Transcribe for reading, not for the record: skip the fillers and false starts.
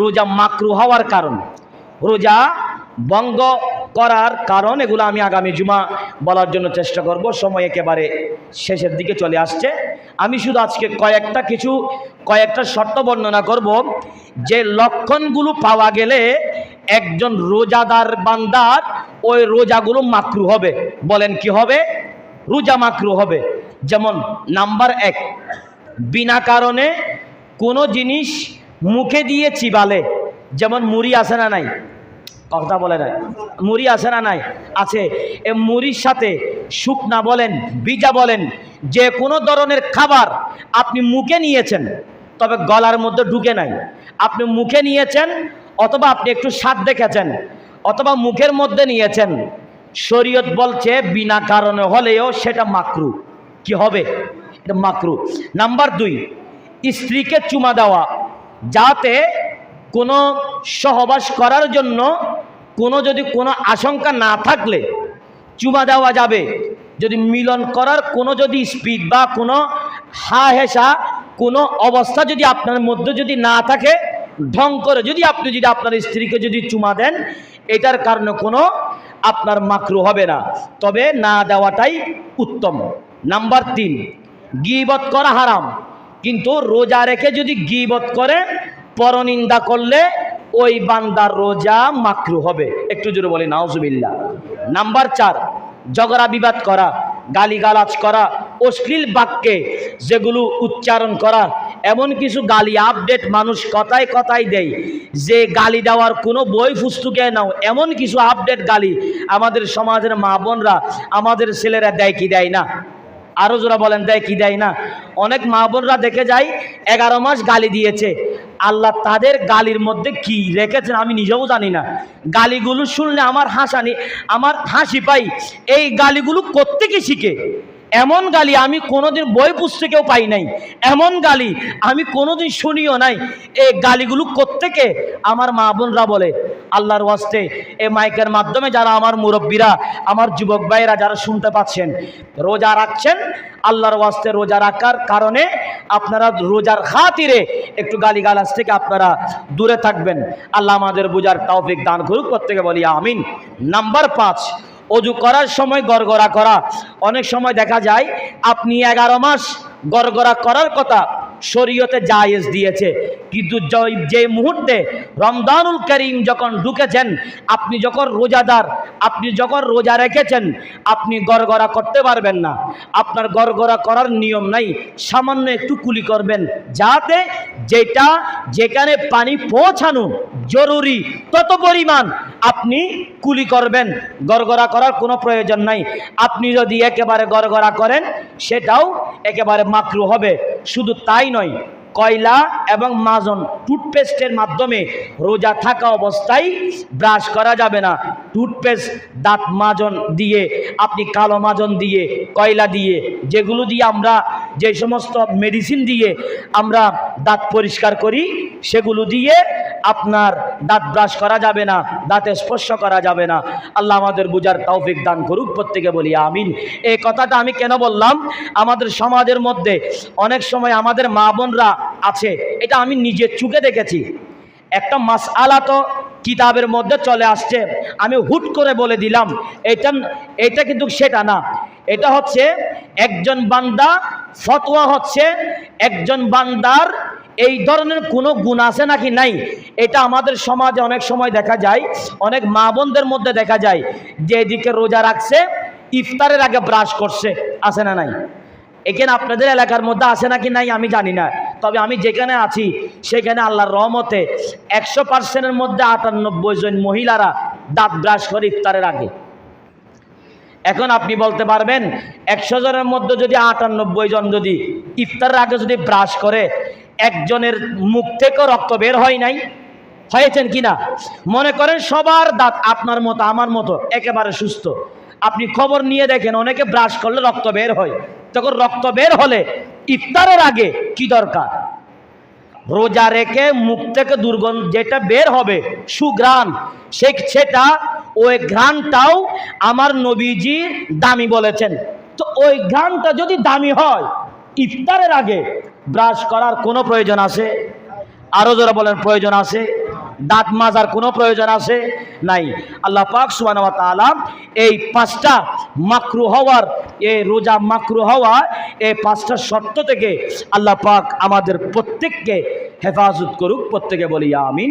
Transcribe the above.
রোজা মাকরু হওয়ার কারণ, রোজা ভঙ্গ করার কারণ, এগুলো আমি আগামী জুমা বলার জন্য চেষ্টা করব। সময় একেবারে শেষের দিকে চলে আসছে। আমি শুধু আজকে কয়েকটা শর্ত বর্ণনা করব, যে লক্ষণগুলো পাওয়া গেলে একজন রোজাদার বান্দার ওই রোজাগুলো মাকরু হবে। বলেন কি হবে? রোজা মাকরু হবে। যেমন নাম্বার 1, বিনা কারণে কোনো জিনিস মুখে দিয়ে চিবালে, যেমন মুড়ি আছে না নাই? কথা বলে না, মুড়ি আছে না নাই? আছে। এ মুড়ির সাথে শুকনা বলেন, ভিজা বলেন, যে কোনো ধরনের খাবার আপনি মুখে নিয়েছেন, তবে গলার মধ্যে ঢুকে নাই, আপনি মুখে নিয়েছেন, অথবা আপনি একটু স্বাদ দেখেছেন, অথবা মুখের মধ্যে নিয়েছেন, শরীয়ত বলছে বিনা কারণে হলেও সেটা মাকরু। কি হবে? এটা মাকরু। নাম্বার 2, স্ত্রীকে চুমা দেওয়া, যাতে কোনো সহবাস করার জন্য যদি কোনো আশঙ্কা না থাকলে চুমা দেওয়া যাবে। যদি মিলন করার যদি স্পিড বা কোনো হেসা কোনো অবস্থা যদি আপনার মধ্যে যদি না থাকে, ঢং করে আপনি আপনার স্ত্রীকে চুমা দেন, এটার কারণে কোনো আপনার মাকরু হবে না, তবে না দেওয়াটাই উত্তম। নাম্বার 3, গীবত করা হারাম, কিন্তু রোজা রেখে যদি গীবত করে, পরনিন্দা করলে ওই বান্দার রোজা মাকরু হবে। একটু জোরে বলি নাউজুবিল্লাহ। নাম্বার 4, ঝগড়া বিবাদ করা, গালিগালাজ করা, অশ্লীল বাক্যে যেগুলো উচ্চারণ করা, এমন কিছু গালি আপডেট মানুষ কথায় কথায় দেয়, যে গালি দেওয়ার কোনো বই পুস্তকে নাও, এমন কিছু আপডেট গালি আমাদের সমাজের মা বোনরা, আমাদের ছেলেরা দেয় কি দেয় না? আরো জোরা বলেন, দেয় কি দেয় না? অনেক মা বোনরা দেখে যায় 11 মাস গালি দিয়েছে, আল্লাহ তাদের গালির মধ্যে কি রেখেছেন আমি নিজেও জানি না। গালিগুলো শুনলে আমার হাসি পাই। এই গালিগুলো কোত্থেকে শিখে? এমন গালি আমি কোনোদিন বই পুস্তকেও পাই নাই, এমন গালি আমি কোনোদিন শুনিও নাই। এই গালিগুলো কোত্থেকে? আমার মা বোনরা বলে। আল্লাহর ওয়াস্তে এই মাইকের মাধ্যমে যারা আমার মুরব্বীরা, আমার যুবক ভাইরা যারা শুনতে পাচ্ছেন, রোজা রাখছেন, আল্লাহর ওয়াস্তে রোজা রাখার কারণে আপনারা রোজার খাতিরে একটু গালিগালাজ থেকে আপনারা দূরে থাকবেন। আল্লাহ আমাদের বুঝার তৌফিক দান করুক, প্রত্যেকে বলি আমিন। নাম্বার 5, অজু করার সময় গড়গড়া করা। অনেক সময় দেখা যায় আপনি 11 মাস গড়গড়া করার কথা শরীয়তে জায়েজ দিয়েছে, কিন্তু যে মুহূর্তে রমজানুল করিম যখন ঢুকেছেন, আপনি যখন রোজাদার, আপনি যখন রোজা রেখেছেন, আপনি গড়গড়া করতে পারবেন না। আপনার গড়গড়া করার নিয়ম নাই, সামান্য একটু কুলি করবেন, যাতে যেখানে পানি পৌঁছানো জরুরি তত পরিমাণ আপনি কুলি করবেন। গড়গড়া করার কোনো প্রয়োজন নাই। আপনি যদি একেবারে গড়গড়া করেন, সেটাও একেবারে মাকরু হবে। শুধু তাই নয়, কয়লা এবং মাজন, টুথপেস্টের মাধ্যমে রোজা থাকা অবস্থায় ব্রাশ করা যাবে না। টুথপেস্ট, দাঁত মাজন দিয়ে, আপনি কালো মাজন দিয়ে, কয়লা দিয়ে, যেগুলো দিয়ে আমরা যে সমস্ত মেডিসিন দিয়ে আমরা দাঁত পরিষ্কার করি, সেগুলো দিয়ে আপনার দাঁত ব্রাশ করা যাবে না, দাঁতে স্পর্শ করা যাবে না। আল্লাহ আমাদের বুঝার তৌফিক দান করুক, প্রত্যেকে বলি আমিন। এই কথাটা আমি কেন বললাম? আমাদের সমাজের মধ্যে অনেক সময় আমাদের মা বোনরা আছে, এটা আমি নিজের চোখে দেখেছি। একটা মাসআলা তো কিতাবের মধ্যে চলে আসছে, আমি হুট করে বলে দিলাম, এটা কিন্তু সেটা না। এটা হচ্ছে একজন বান্দা, ফতোয়া হচ্ছে একজন বান্দার এই ধরনের কোনো গুণ আছে নাকি নাই। এটা আমাদের সমাজে অনেক সময় দেখা যায়, অনেক মা বোনদের মধ্যে দেখা যায়, যে এদিকে রোজা রাখছে, ইফতারের আগে ব্রাশ করছে, আছে না নাই? এখানে আপনাদের এলাকার মধ্যে আছে নাকি নাই আমি জানি না, তবে আমি যেখানে আছি সেখানে আল্লাহর রহমতে 100%-এর মধ্যে 98 জন মহিলারা দাঁত ব্রাশ করে ইফতারের আগে। এখন আপনি বলতে পারবেন, 100 জনের মধ্যে যদি 98 জন যদি ইফতারের আগে যদি ব্রাশ করে, একজনের মুখ থেকে রক্ত বের হয় নাই? হয়েছেন কিনা? মনে করেন সবার দাঁত আপনার মতো আমার মতো একেবারে সুস্থ, আপনি খবর নিয়ে দেখেন অনেকে ব্রাশ করলে রক্ত বের হয়। তখন রক্ত বের হলে ইফতারের আগে কি দরকার? রোজা রেখে মুখ থেকে দুর্গন্ধ যেটা বের হবে, সুঘ্রাণ, সেটা ওই ঘ্রাণটাও আমার নবীজি দামি বলেছেন। তো ওই ঘ্রাণটা যদি দামি হয়, ইফতারের আগে ব্রাশ করার কোনো প্রয়োজন আছে? আরো যারা বলেন প্রয়োজন আছে? দাঁত মাজার কোনো প্রয়োজন আছে? নাই। আল্লাহ পাক সুবহানাহু ওয়া তাআলা এই পাঁচটা মাকরু হওয়ার, এই রোজা মাকরু হওয়া, এই পাঁচটা শর্ত থেকে আল্লাহ পাক আমাদের প্রত্যেককে হেফাজত করুক। প্রত্যেকে বলি আমিন।